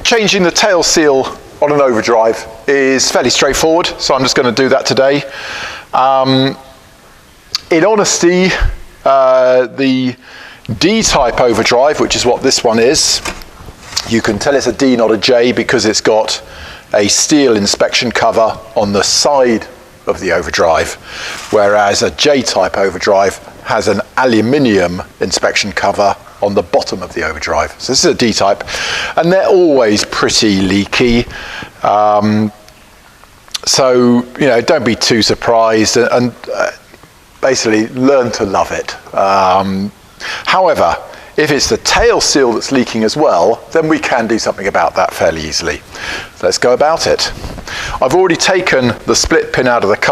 Changing the tail seal on an Overdrive is fairly straightforward, so I'm just going to do that today. In honesty, the D-type Overdrive, which is what this one is, you can tell it's a D, not a J, because it's got a steel inspection cover on the side of the Overdrive, whereas a J-type Overdrive has an aluminium inspection cover on the bottom of the Overdrive. So this is a D-type, and they're always pretty leaky. So, you know, don't be too surprised, and basically learn to love it. However, if it's the tail seal that's leaking as well, then we can do something about that fairly easily. Let's go about it. I've already taken the split pin out of the